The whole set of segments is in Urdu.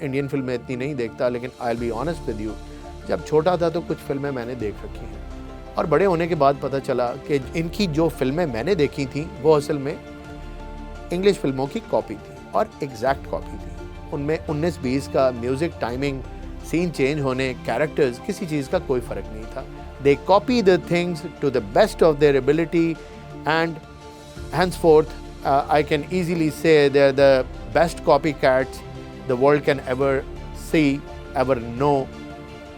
انڈین فلمیں اتنی نہیں دیکھتا، لیکن I will be honest with you, جب چھوٹا تھا تو کچھ فلمیں میں نے دیکھ رکھی ہیں، اور بڑے ہونے کے بعد پتہ چلا کہ ان کی جو فلمیں میں نے دیکھی تھیں وہ اصل میں انگلش فلموں کی کاپی تھی، اور ایگزیکٹ کاپی تھی۔ ان میں 19-20 کا میوزک، ٹائمنگ، سین چینج ہونے، کیریکٹرز، کسی چیز کا کوئی فرق نہیں تھا۔ They copy the things to the best of their ability, and henceforth I can easily say they're the best copycats the world can ever see, ever know۔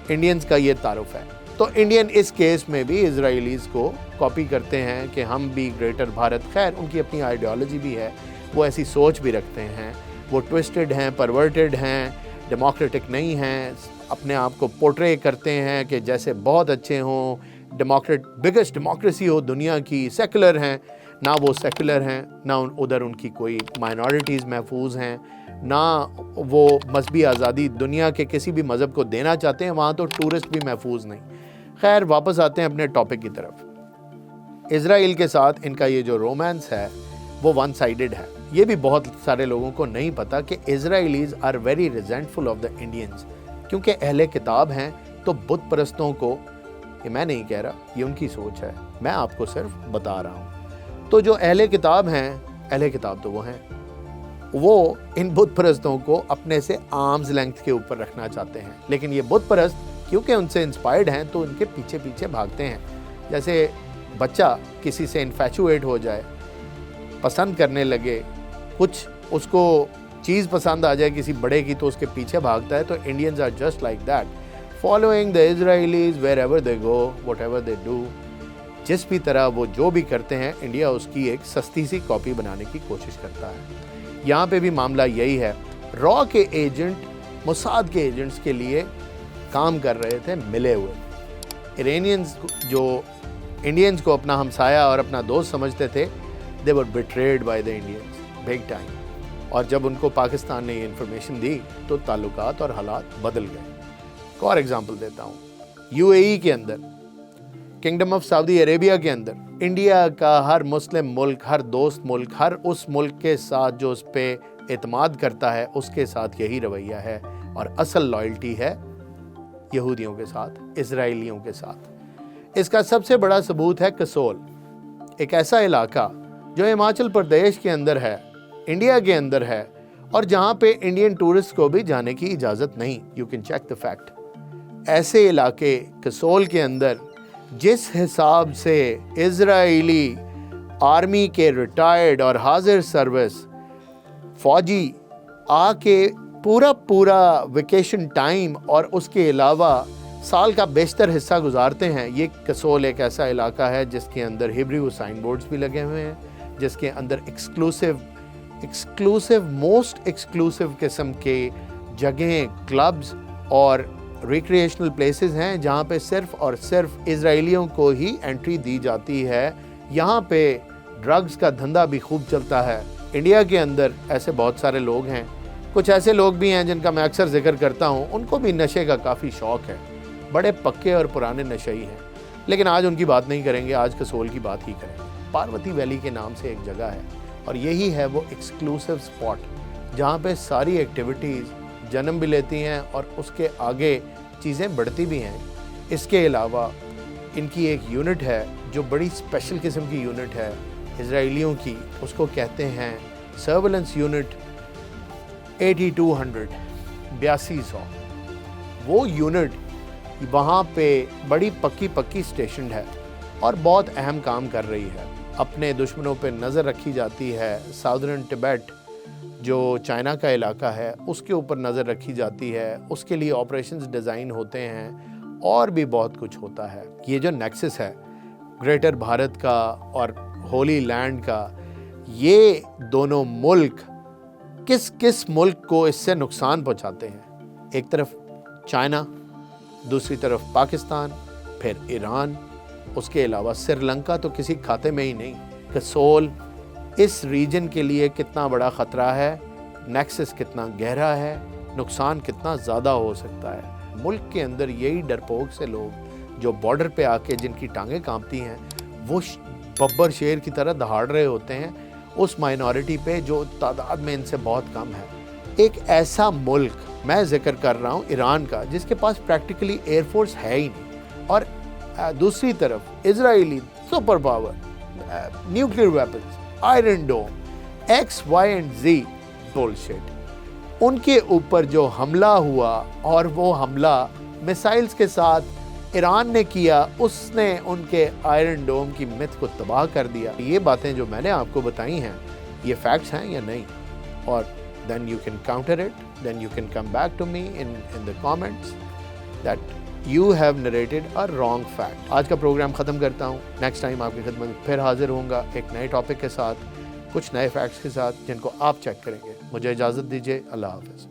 Indians کا یہ تعارف ہے۔ تو انڈین اس کیس میں بھی اسرائیلیز کو کاپی کرتے ہیں کہ ہم بھی گریٹر بھارت، خیر ان کی اپنی آئیڈیالوجی بھی ہے، وہ ایسی سوچ بھی رکھتے ہیں، وہ ٹوسٹڈ ہیں، پرورٹڈ ہیں، ڈیموکریٹک نہیں ہیں، اپنے آپ کو پورٹرے کرتے ہیں کہ جیسے بہت اچھے ہوں، بگسٹ ڈیموکریسی ہو دنیا کی، سیکولر ہیں۔ نہ وہ سیکولر ہیں، نہ ادھر ان کی کوئی مائنورٹیز محفوظ ہیں، نہ وہ مذہبی آزادی دنیا کے کسی بھی مذہب کو دینا چاہتے ہیں، وہاں تو ٹورسٹ بھی محفوظ نہیں۔ خیر واپس آتے ہیں اپنے ٹاپک کی طرف۔ اسرائیل کے ساتھ ان کا یہ جو رومانس ہے وہ ون سائیڈڈ ہے۔ یہ بھی بہت سارے لوگوں کو نہیں پتا کہ Israelis are very resentful of the Indians, کیونکہ اہل کتاب ہیں تو بت پرستوں کو، یہ میں نہیں کہہ رہا، یہ ان کی سوچ ہے، میں آپ کو صرف بتا رہا ہوں۔ تو جو اہل کتاب ہیں، اہل کتاب تو وہ ہیں، وہ ان بت پرستوں کو اپنے سے آرمز لینتھ کے اوپر رکھنا چاہتے ہیں، لیکن یہ بت پرست کیونکہ ان سے انسپائرڈ ہیں تو ان کے پیچھے پیچھے بھاگتے ہیں۔ جیسے بچہ کسی سے انفیچویٹ ہو جائے، پسند کرنے لگے، کچھ اس کو چیز پسند آ جائے کسی بڑے کی تو اس کے پیچھے بھاگتا ہے، تو Indians are just like that, following the Israelis wherever they go, whatever they do. جس بھی طرح وہ جو بھی کرتے ہیں، انڈیا اس کی ایک سستی سی کاپی بنانے کی کوشش کرتا ہے۔ یہاں پہ بھی معاملہ یہی ہے، را کے ایجنٹ موساد کے ایجنٹس کے لیے کام کر رہے تھے ملے ہوئے۔ ایرانینز جو انڈینز کو اپنا ہمسایہ اور اپنا دوست سمجھتے تھے، they were betrayed by the Indians big time، اور جب ان کو پاکستان نے یہ انفارمیشن دی تو تعلقات اور حالات بدل گئے۔ ایک اور ایگزامپل دیتا ہوں، یو اے ای کے اندر، کنگڈم آف سعودی عربیہ کے اندر، انڈیا کا ہر مسلم ملک، ہر دوست ملک، ہر اس ملک کے ساتھ جو اس پہ اعتماد کرتا ہے، اس کے ساتھ یہی رویہ ہے، اور اصل لائلٹی ہے یہودیوں کے ساتھ، اسرائیلیوں کے ساتھ۔ اس کا سب سے بڑا ثبوت ہے کسول، ایک ایسا علاقہ جو ہماچل پردیش کے اندر ہے، انڈیا کے اندر ہے، اور جہاں پہ انڈین ٹورسٹ کو بھی جانے کی اجازت نہیں۔ You can check the fact. ایسے علاقے کسول کے اندر جس حساب سے اسرائیلی آرمی کے ریٹائرڈ اور حاضر سروس فوجی آ کے پورا ویکیشن ٹائم اور اس کے علاوہ سال کا بیشتر حصہ گزارتے ہیں، یہ کسول ایک ایسا علاقہ ہے جس کے اندر ہیبریو سائن بورڈز بھی لگے ہوئے ہیں، جس کے اندر ایکسکلوسیو موسٹ ایکسکلوسیو قسم کے جگہیں، کلبز اور ریکریشنل پلیسز ہیں جہاں پہ صرف اور صرف اسرائیلیوں کو ہی انٹری دی جاتی ہے۔ یہاں پہ ڈرگز کا دھندا بھی خوب چلتا ہے۔ انڈیا کے اندر ایسے بہت سارے لوگ ہیں، کچھ ایسے لوگ بھی ہیں جن کا میں اکثر ذکر کرتا ہوں، ان کو بھی نشے کا کافی شوق ہے، بڑے پکے اور پرانے نشئی ہیں، لیکن آج ان کی بات نہیں کریں گے، آج کسول کی بات ہی کریں گے۔ پاروتی ویلی کے نام سے ایک جگہ ہے، اور یہی ہے وہ ایکسکلوسیو سپاٹ جہاں پہ ساری ایکٹیویٹیز جنم بھی لیتی ہیں اور اس کے آگے چیزیں بڑھتی بھی ہیں۔ اس کے علاوہ ان کی ایک یونٹ ہے جو بڑی اسپیشل قسم کی یونٹ ہے اسرائیلیوں کی، اس کو کہتے ہیں سرویلنس یونٹ 8200، 8200۔ وہ یونٹ وہاں پہ بڑی پکی اسٹیشنڈ ہے اور بہت اہم کام کر رہی ہے۔ اپنے دشمنوں پہ نظر رکھی جاتی ہے، ساؤدرن ٹبیٹ جو چائنا کا علاقہ ہے اس کے اوپر نظر رکھی جاتی ہے، اس کے لیے آپریشنز ڈیزائن ہوتے ہیں، اور بھی بہت کچھ ہوتا ہے۔ یہ جو نیکسس ہے گریٹر بھارت کا اور ہولی لینڈ کا، یہ دونوں ملک کس ملک کو اس سے نقصان پہنچاتے ہیں؟ ایک طرف چائنا، دوسری طرف پاکستان، پھر ایران، اس کے علاوہ سری لنکا تو کسی کھاتے میں ہی نہیں۔ کسول اس ریجن کے لیے کتنا بڑا خطرہ ہے، نیکسس کتنا گہرا ہے، نقصان کتنا زیادہ ہو سکتا ہے۔ ملک کے اندر یہی ڈرپوک سے لوگ جو بارڈر پہ آ کے جن کی ٹانگیں کانپتی ہیں، وہ ببر شیر کی طرح دہاڑ رہے ہوتے ہیں اس مائنورٹی پہ جو تعداد میں ان سے بہت کم ہے۔ ایک ایسا ملک میں ذکر کر رہا ہوں ایران کا جس کے پاس پریکٹیکلی ایئر فورس ہے ہی نہیں، اور دوسری طرف Israeli superpower, nuclear weapons, Iron Dome, X Y and Z bullshit, ان کے اوپر جو حملہ ہوا اور وہ حملہ میسائلز کے ساتھ ایران نے کیا، اس نے ان کے آئرن ڈوم کی متھ کو تباہ کر دیا۔ یہ باتیں جو میں نے آپ کو بتائی ہیں یہ فیکٹس ہیں یا نہیں؟ اور then you can counter it, then you can come back to me in the comments that you have narrated a wrong fact۔ آج کا پروگرام ختم کرتا ہوں، نیکسٹ ٹائم آپ کی خدمت میں پھر حاضر ہوں گا ایک نئے ٹاپک کے ساتھ، کچھ نئے فیکٹس کے ساتھ جن کو آپ چیک کریں گے۔ مجھے اجازت دیجیے، اللہ حافظ۔